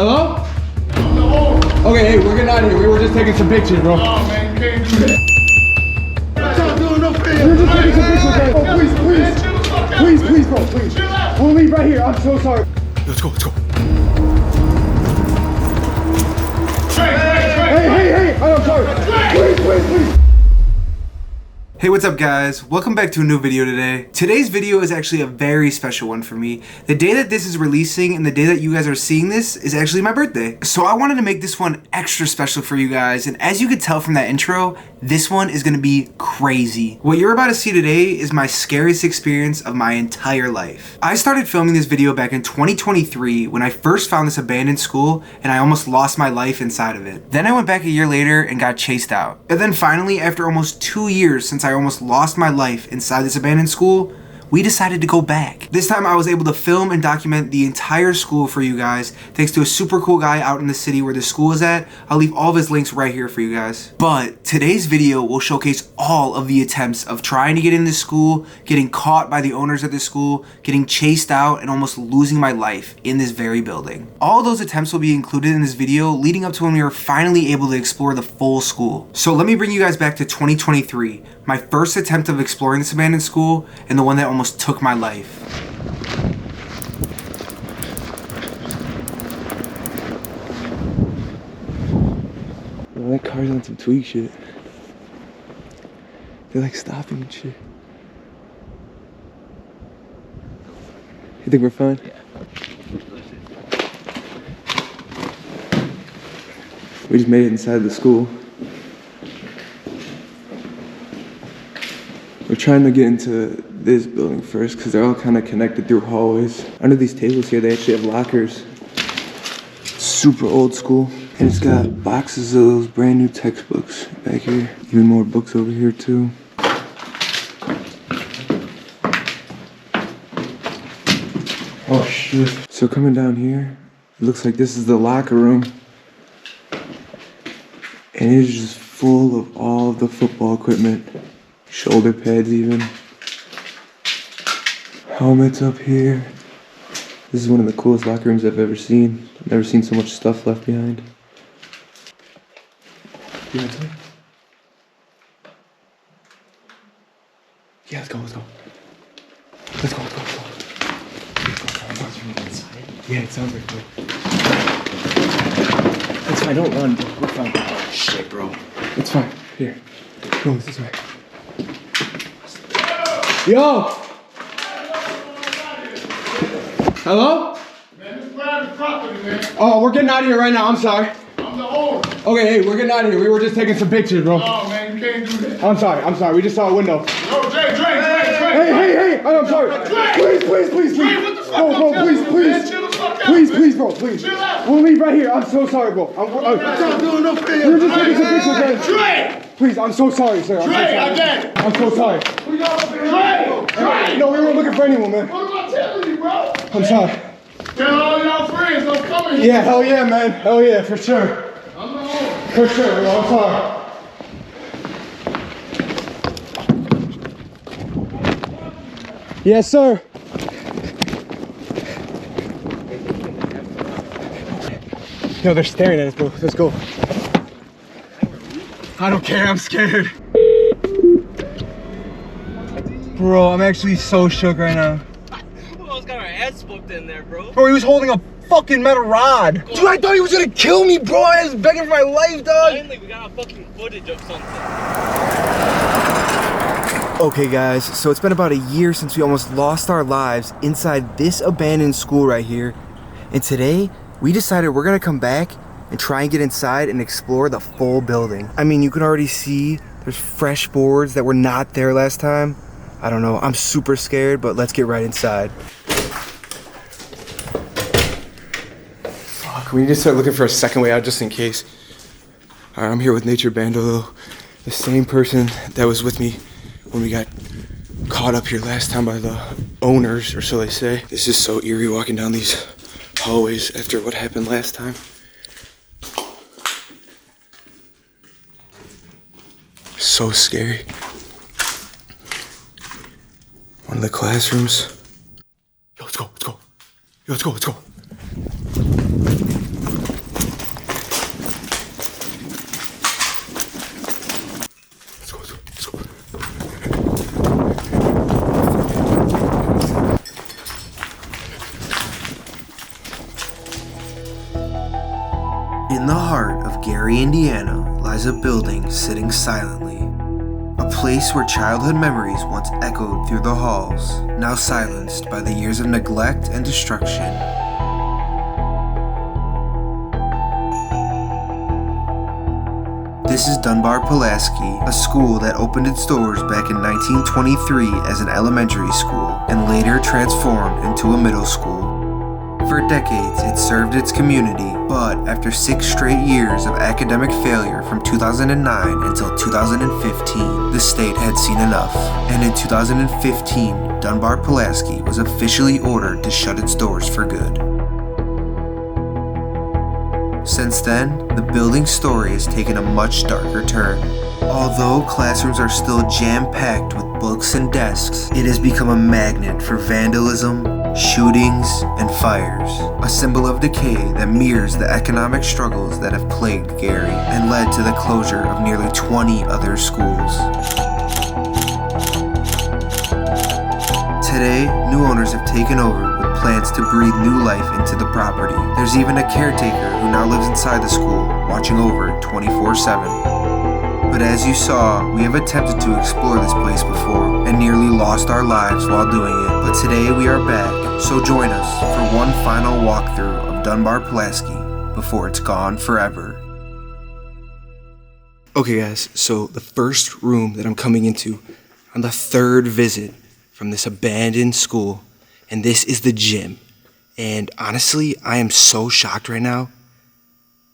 Hello? Okay, hey, we're getting out of here. We were just taking some pictures, bro. Oh, man, you can't do that. Stop doing no pictures. We're just taking some pictures, man. Oh, please, bro, please. We'll leave right here. I'm so sorry. Let's go. Hey, I'm sorry. Please. Hey, what's up guys? Welcome back to a new video today. Today's video is actually a very special one for me. The day that this is releasing and the day that you guys are seeing this is actually my birthday. So I wanted to make this one extra special for you guys, and as you could tell from that intro, this one is gonna be crazy. What you're about to see today is my scariest experience of my entire life. I started filming this video back in 2023 when I first found this abandoned school and I almost lost my life inside of it. Then I went back a year later and got chased out. And then finally, after almost 2 years since I almost lost my life inside this abandoned school, we decided to go back. This time I was able to film and document the entire school for you guys, thanks to a super cool guy out in the city where the school is at. I'll leave all of his links right here for you guys. But today's video will showcase all of the attempts of trying to get in this school, getting caught by the owners of this school, getting chased out, and almost losing my life in this very building. All those attempts will be included in this video leading up to when we were finally able to explore the full school. So let me bring you guys back to 2023, my first attempt of exploring this abandoned school, and the one that almost took my life. Well, that car's on some tweak shit. They're like stopping and shit. You think we're fine? Yeah. We just made it inside the school. We're trying to get into this building first because they're all kind of connected through hallways. Under these tables here, they actually have lockers. Super old school. And it's got boxes of those brand new textbooks back here. Even more books over here too. Oh shit. So coming down here, it looks like this is the locker room. And it is just full of all of the football equipment. Shoulder pads even. Helmets up here. This is one of the coolest locker rooms I've ever seen. I've never seen so much stuff left behind. You want to play? Yeah, let's go. Yeah, it sounds like good. It's fine, don't run, bro. We're fine. Shit, bro. It's fine. Here. Go this way. Yo! Hello? Man, this private property, man. Oh, we're getting out of here right now. I'm sorry. I'm the owner. Okay, hey, we're getting out of here. We were just taking some pictures, bro. Oh, man, you can't do that. I'm sorry. We just saw a window. Yo, Dre. Hey, I'm sorry. Please. Dre, what the fuck? Bro, please. Chill the fuck out. Please, bro, please. Chill out. We'll leave right here. I'm so sorry, bro. Stop doing no thing. We were just taking some pictures, man. Dre! Please, I'm so sorry, sir. Dre, I get it. I'm so sorry. Dre! No, we weren't looking for anyone, man. What am I telling you, bro? I'm sorry. Tell all y'all friends don't come in here. Yeah, hell yeah, man. Hell yeah, for sure. I'm the owner. For sure, bro. I'm sorry. Yes, sir. Yo, they're staring at us, bro. Let's go. I don't care. I'm scared. Bro, I'm actually so shook right now. We almost got our ass whooped in there, bro. Bro, he was holding a fucking metal rod. Dude, I thought he was gonna kill me, bro. I was begging for my life, dog. Finally, we got a fucking footage of something. Okay guys, so it's been about a year since we almost lost our lives inside this abandoned school right here. And today, we decided we're gonna come back and try and get inside and explore the full building. I mean, you can already see there's fresh boards that were not there last time. I don't know, I'm super scared, but let's get right inside. Fuck, we need to start looking for a second way out just in case. All right, I'm here with Nature Bando, the same person that was with me when we got caught up here last time by the owners, or so they say. This is so eerie walking down these hallways after what happened last time. So scary. One of the classrooms. Yo, let's go. In the heart of Gary, Indiana, lies a building sitting silently. A place where childhood memories once echoed through the halls, now silenced by the years of neglect and destruction. This is Dunbar Pulaski, a school that opened its doors back in 1923 as an elementary school and later transformed into a middle school. For decades, it served its community, but after 6 straight years of academic failure from 2009 until 2015, the state had seen enough. And in 2015, Dunbar Pulaski was officially ordered to shut its doors for good. Since then, the building's story has taken a much darker turn. Although classrooms are still jam-packed with books and desks, it has become a magnet for vandalism, shootings, and fires. A symbol of decay that mirrors the economic struggles that have plagued Gary and led to the closure of nearly 20 other schools. Today, new owners have taken over with plans to breathe new life into the property. There's even a caretaker who now lives inside the school, watching over it 24/7. But as you saw, we have attempted to explore this place before and nearly lost our lives while doing it. But today we are back, so join us for one final walkthrough of Dunbar Pulaski before it's gone forever. Okay guys, so the first room that I'm coming into on the third visit from this abandoned school, and this is the gym. And honestly, I am so shocked right now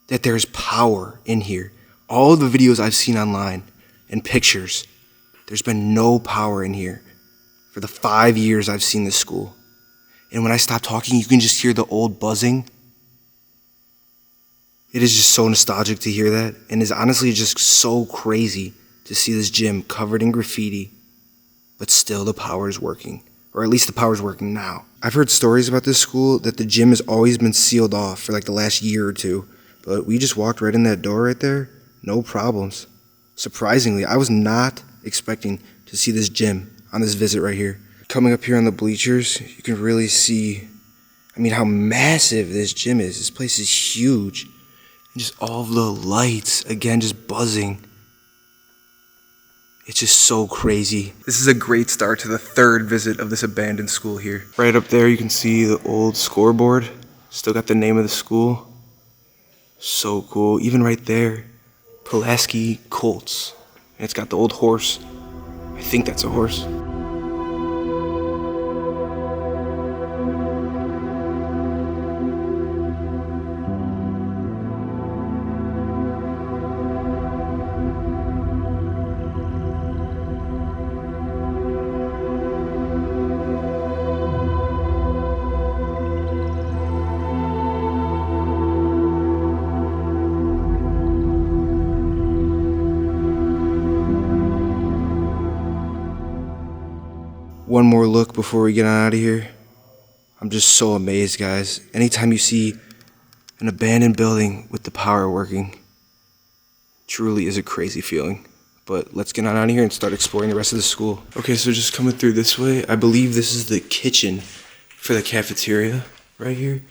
that there's power in here. All of the videos I've seen online and pictures, there's been no power in here for the 5 years I've seen this school. And when I stop talking, you can just hear the old buzzing. It is just so nostalgic to hear that, and it's honestly just so crazy to see this gym covered in graffiti, but still the power is working, or at least the power is working now. I've heard stories about this school that the gym has always been sealed off for like the last year or two, but we just walked right in that door right there, no problems. Surprisingly, I was not expecting to see this gym on this visit right here. Coming up here on the bleachers, you can really see, how massive this gym is. This place is huge. And just all of the lights, again, just buzzing. It's just so crazy. This is a great start to the third visit of this abandoned school here. Right up there, you can see the old scoreboard. Still got the name of the school. So cool. Even right there, Pulaski Colts. And it's got the old horse. I think that's a horse. One more look before we get on out of here. I'm just so amazed, guys. Anytime you see an abandoned building with the power working, truly is a crazy feeling. But let's get on out of here and start exploring the rest of the school. Okay, so just coming through this way, I believe this is the kitchen for the cafeteria right here.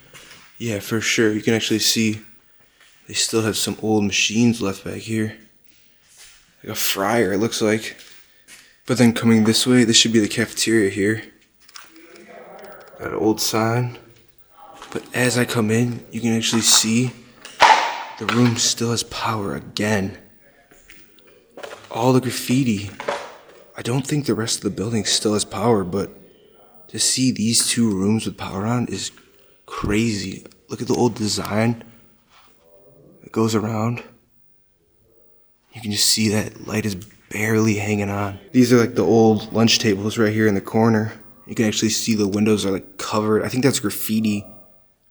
Yeah, for sure. You can actually see they still have some old machines left back here. Like a fryer, it looks like. But then coming this way, this should be the cafeteria here. Got an old sign. But as I come in, you can actually see the room still has power again. All the graffiti. I don't think the rest of the building still has power, but to see these two rooms with power on is crazy. Look at the old design that goes around. You can just see that light is barely hanging on. These are like the old lunch tables right here in the corner. You can actually see the windows are like covered. I think that's graffiti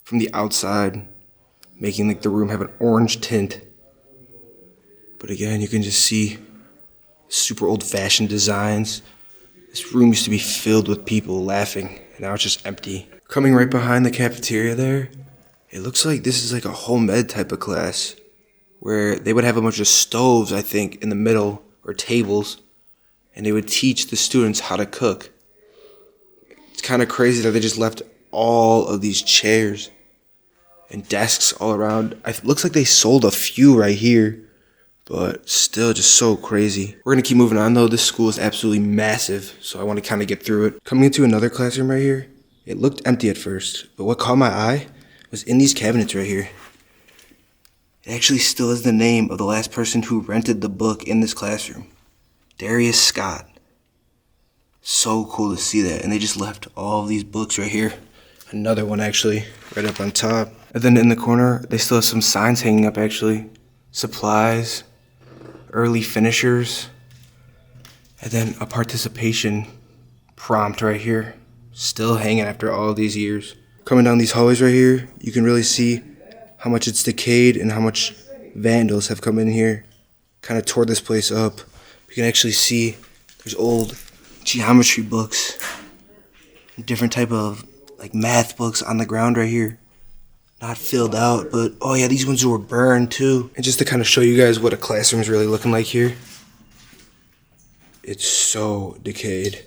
from the outside, making like the room have an orange tint. But again, you can just see super old-fashioned designs. This room used to be filled with people laughing, and now it's just empty. Coming right behind the cafeteria there, it looks like this is like a home ed type of class, where they would have a bunch of stoves, I think, in the middle, or tables, and they would teach the students how to cook. It's kind of crazy that they just left all of these chairs and desks all around. It looks like they sold a few right here, but still just so crazy. We're gonna keep moving on though. This school is absolutely massive, so I want to kind of get through it. Coming into another classroom right here, it looked empty at first, but what caught my eye was in these cabinets right here. It actually still has the name of the last person who rented the book in this classroom. Darius Scott. So cool to see that. And they just left all of these books right here. Another one actually, right up on top. And then in the corner, they still have some signs hanging up actually. Supplies, early finishers, and then a participation prompt right here. Still hanging after all these years. Coming down these hallways right here, you can really see how much it's decayed and how much vandals have come in here. Kind of tore this place up. You can actually see there's old geometry books, different type of like math books on the ground right here. Not filled out, but oh yeah, these ones were burned too. And just to kind of show you guys what a classroom is really looking like here. It's so decayed.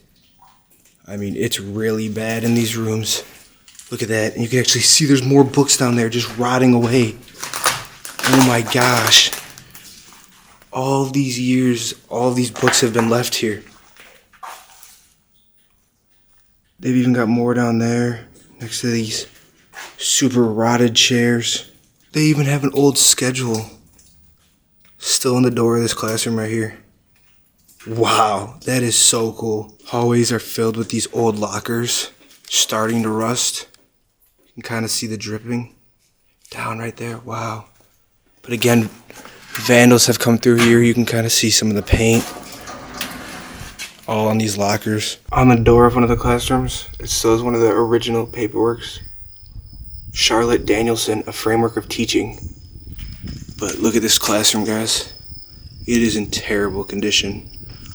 I mean, it's really bad in these rooms. Look at that. And you can actually see there's more books down there just rotting away. Oh my gosh. All these years, all these books have been left here. They've even got more down there next to these super rotted chairs. They even have an old schedule still in the door of this classroom right here. Wow, that is so cool. Hallways are filled with these old lockers starting to rust. You can kind of see the dripping down right there. Wow. But again, vandals have come through here. You can kind of see some of the paint all on these lockers. On the door of one of the classrooms, it still has one of the original paperworks. Charlotte Danielson, A Framework of Teaching. But look at this classroom, guys. It is in terrible condition.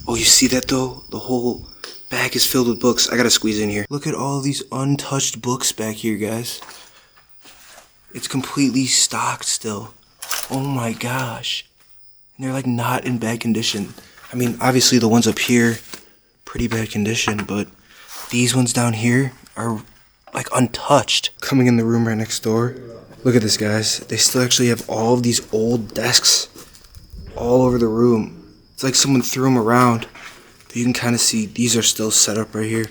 Oh, you see that though? The whole back is filled with books. I gotta squeeze in here. Look at all these untouched books back here, guys. It's completely stocked still. Oh my gosh. And they're like not in bad condition. I mean, obviously the ones up here, pretty bad condition, but these ones down here are like untouched. Coming in the room right next door. Look at this, guys. They still actually have all of these old desks all over the room. It's like someone threw them around. But you can kind of see these are still set up right here.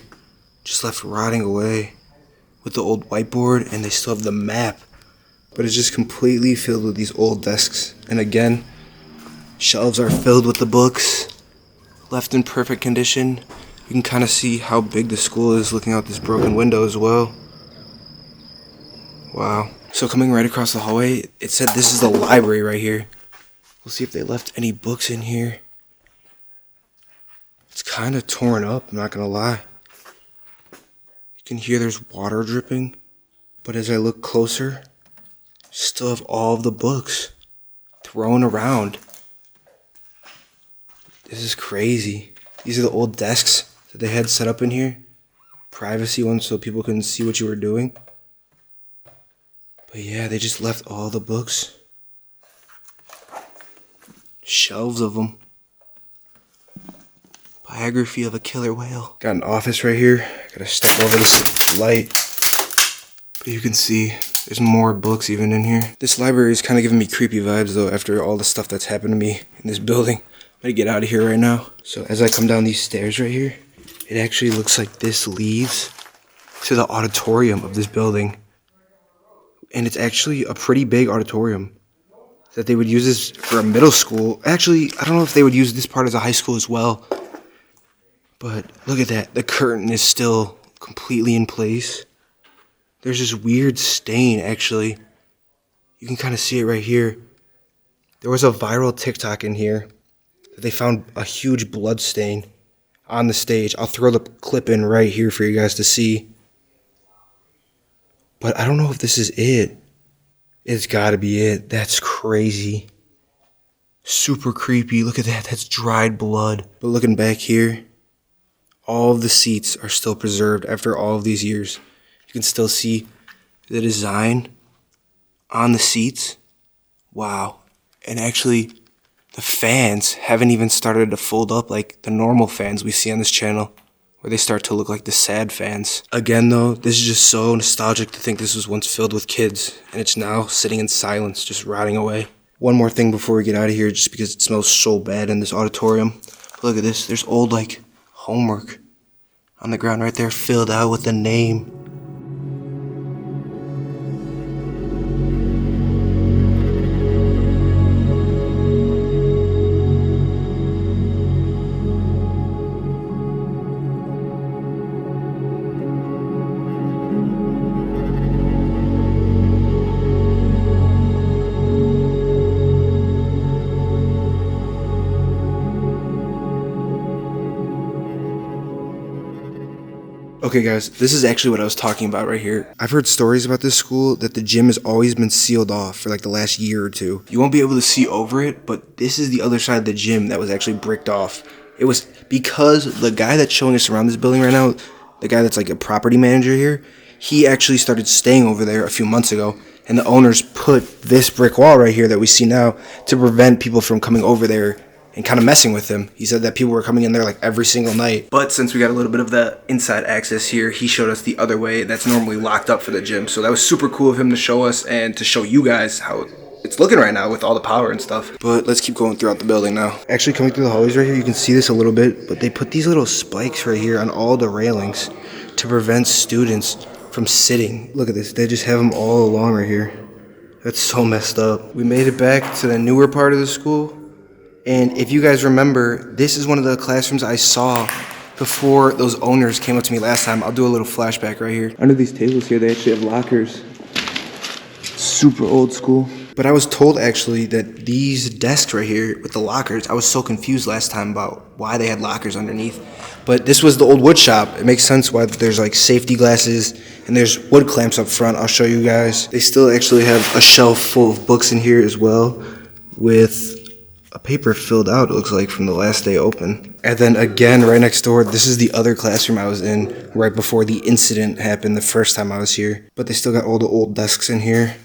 Just left rotting away with the old whiteboard, and they still have the map. But it's just completely filled with these old desks. And again, shelves are filled with the books, left in perfect condition. You can kind of see how big the school is looking out this broken window as well. Wow. So coming right across the hallway, it said this is the library right here. We'll see if they left any books in here. It's kind of torn up, I'm not gonna lie. You can hear there's water dripping. But as I look closer, still have all of the books thrown around. This is crazy. These are the old desks that they had set up in here. Privacy ones so people couldn't see what you were doing. But yeah, they just left all the books. Shelves of them. Biography of a Killer Whale. Got an office right here. Gotta step over this light. But you can see there's more books even in here. This library is kind of giving me creepy vibes though after all the stuff that's happened to me in this building. I'm gonna get out of here right now. So as I come down these stairs right here, it actually looks like this leads to the auditorium of this building. And it's actually a pretty big auditorium. That they would use this for a middle school. Actually, I don't know if they would use this part as a high school as well. But look at that. The curtain is still completely in place. There's this weird stain, actually. You can kind of see it right here. There was a viral TikTok in here that they found a huge blood stain on the stage. I'll throw the clip in right here for you guys to see. But I don't know if this is it. It's gotta be it. That's crazy. Super creepy. Look at that. That's dried blood. But looking back here, all of the seats are still preserved after all of these years. You can still see the design on the seats. Wow. And actually, the fans haven't even started to fold up like the normal fans we see on this channel, where they start to look like the sad fans. Again though, this is just so nostalgic to think this was once filled with kids, and it's now sitting in silence, just rotting away. One more thing before we get out of here, just because it smells so bad in this auditorium. Look at this, there's old like homework on the ground right there, filled out with a name. Okay guys, this is actually what I was talking about right here. I've heard stories about this school that the gym has always been sealed off for like the last year or two. You won't be able to see over it, but this is the other side of the gym that was actually bricked off. It was because the guy that's showing us around this building right now, the guy that's like a property manager here, he actually started staying over there a few months ago, and the owners put this brick wall right here that we see now to prevent people from coming over there and kind of messing with him. He said that people were coming in there like every single night. But since we got a little bit of the inside access here, he showed us the other way that's normally locked up for the gym. So that was super cool of him to show us and to show you guys how it's looking right now with all the power and stuff. But let's keep going throughout the building now. Actually coming through the hallways right here, you can see this a little bit, but they put these little spikes right here on all the railings to prevent students from sitting. Look at this, they just have them all along right here. That's so messed up. We made it back to the newer part of the school. And if you guys remember, this is one of the classrooms I saw before those owners came up to me last time. I'll do a little flashback right here. Under these tables here, they actually have lockers. Super old school. But I was told actually that these desks right here with the lockers, I was so confused last time about why they had lockers underneath. But this was the old wood shop. It makes sense why there's like safety glasses and there's wood clamps up front. I'll show you guys. They still actually have a shelf full of books in here as well with a paper filled out, it looks like, from the last day open. And then again, right next door, this is the other classroom I was in right before the incident happened the first time I was here. But they still got all the old desks in here.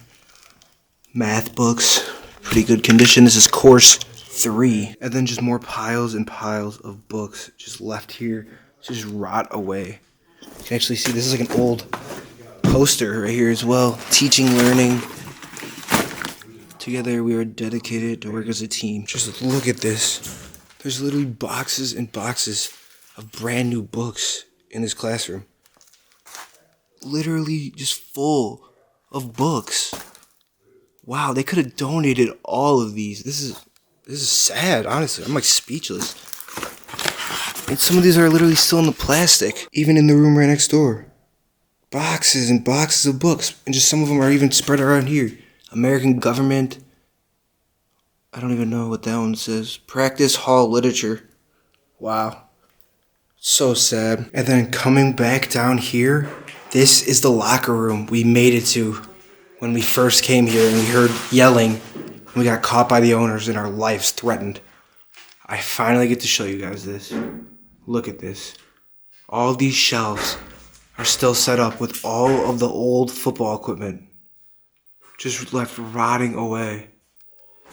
Math books, pretty good condition. This is course 3. And then just more piles and piles of books just left here, just rot away. You can actually see this is like an old poster right here as well. Teaching, learning. Together we are dedicated to work as a team. Just look at this. There's literally boxes and boxes of brand new books in this classroom. Literally just full of books. Wow, they could have donated all of these. This is sad, honestly. I'm like speechless. And some of these are literally still in the plastic, even in the room right next door. Boxes and boxes of books, and just some of them are even spread around here. American government. I don't even know what that one says. Practice hall literature. Wow. So sad. And then coming back down here, this is the locker room we made it to when we first came here and we heard yelling and we got caught by the owners and our lives threatened. I finally get to show you guys this. Look at this. All of these shelves are still set up with all of the old football equipment. Just left rotting away.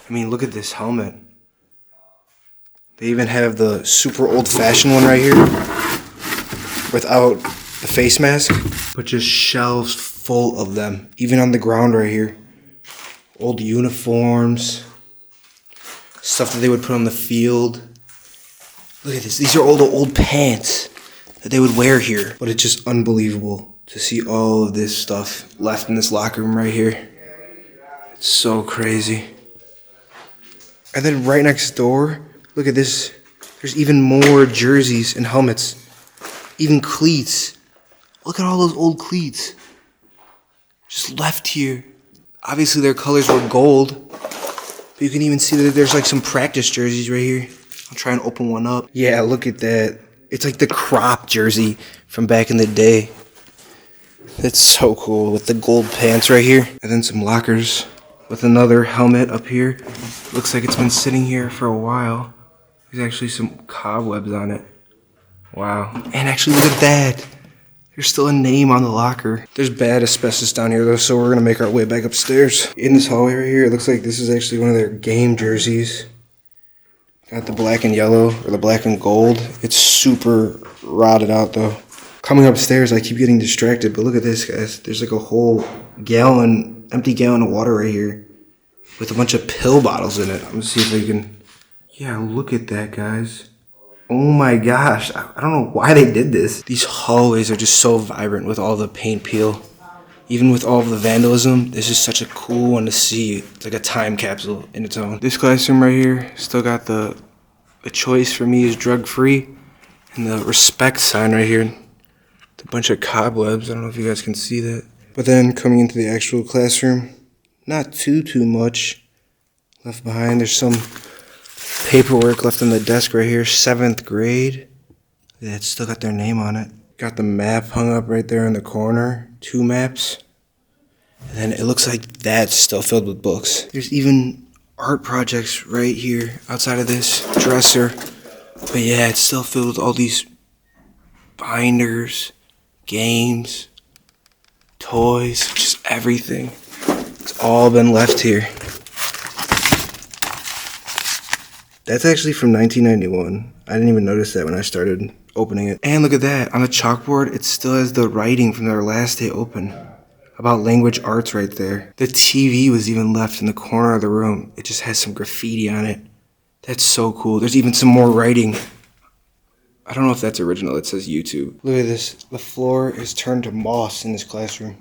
I mean, look at this helmet. They even have the super old-fashioned one right here without the face mask, but just shelves full of them, even on the ground right here. Old uniforms, stuff that they would put on the field. Look at this. These are all the old pants that they would wear here, but it's just unbelievable to see all of this stuff left in this locker room right here. It's so crazy. And then right next door, look at this. There's even more jerseys and helmets. Even cleats. Look at all those old cleats. Just left here. Obviously their colors were gold. But you can even see that there's like some practice jerseys right here. I'll try and open one up. Yeah, look at that. It's like the crop jersey from back in the day. That's so cool with the gold pants right here. And then some lockers with another helmet up here. Looks like it's been sitting here for a while. There's actually some cobwebs on it. Wow. And actually look at that. There's still a name on the locker. There's bad asbestos down here though, so we're gonna make our way back upstairs. In this hallway right here, it looks like this is actually one of their game jerseys. Got the black and yellow, or the black and gold. It's super rotted out though. Coming upstairs, I keep getting distracted, but look at this, guys. There's like a whole empty gallon of water right here with a bunch of pill bottles in it. I'm gonna see if I can, yeah, look at that, guys. Oh my gosh, I don't know why they did this. These hallways are just so vibrant with all the paint peel. Even with all of the vandalism, this is such a cool one to see. It's like a time capsule in its own. This classroom right here, still got the choice for me is drug-free. And the respect sign right here. It's a bunch of cobwebs, I don't know if you guys can see that. But then coming into the actual classroom, not too much left behind. There's some paperwork left on the desk right here, 7th grade. Yeah, it's still got their name on it. Got the map hung up right there in the corner, 2 maps. And then it looks like that's still filled with books. There's even art projects right here outside of this dresser. But yeah, it's still filled with all these binders, games, toys, just everything. It's all been left here. That's actually from 1991. I didn't even notice that when I started opening it. And look at that, on the chalkboard, it still has the writing from their last day open about language arts right there. The TV was even left in the corner of the room. It just has some graffiti on it. That's so cool. There's even some more writing. I don't know if that's original. It says YouTube. Look at this. The floor is turned to moss in this classroom.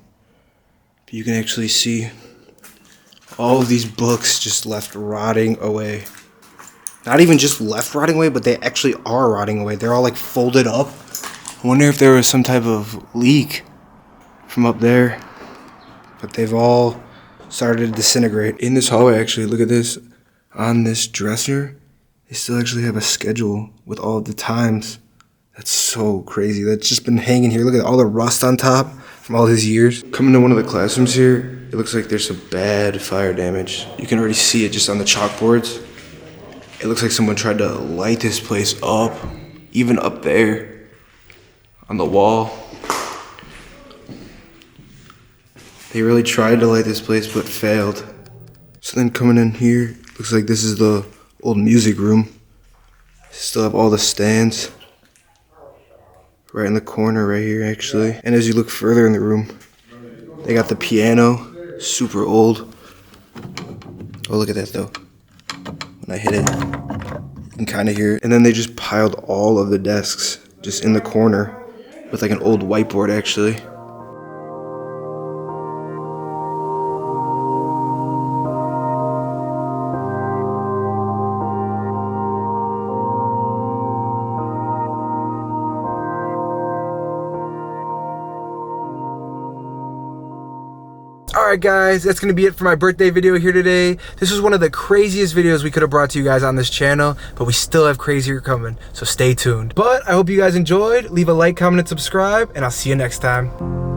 But you can actually see all of these books just left rotting away. Not even just left rotting away, but they actually are rotting away. They're all like folded up. I wonder if there was some type of leak from up there. But they've all started to disintegrate. In this hallway, actually, look at this. On this dresser, they still actually have a schedule with all of the times. That's so crazy. That's just been hanging here. Look at all the rust on top from all these years. Coming to one of the classrooms here, it looks like there's some bad fire damage. You can already see it just on the chalkboards. It looks like someone tried to light this place up, even up there on the wall. They really tried to light this place but failed. So then coming in here, looks like this is the old music room. Still have all the stands right in the corner right here actually. And as you look further in the room, they got the piano, super old. Oh, look at that though. When I hit it, you can kind of hear it. And then they just piled all of the desks just in the corner with like an old whiteboard actually. Alright guys, that's going to be it for my birthday video here today. This was one of the craziest videos we could have brought to you guys on this channel, but we still have crazier coming, so stay tuned. But I hope you guys enjoyed. Leave a like, comment, and subscribe, and I'll see you next time.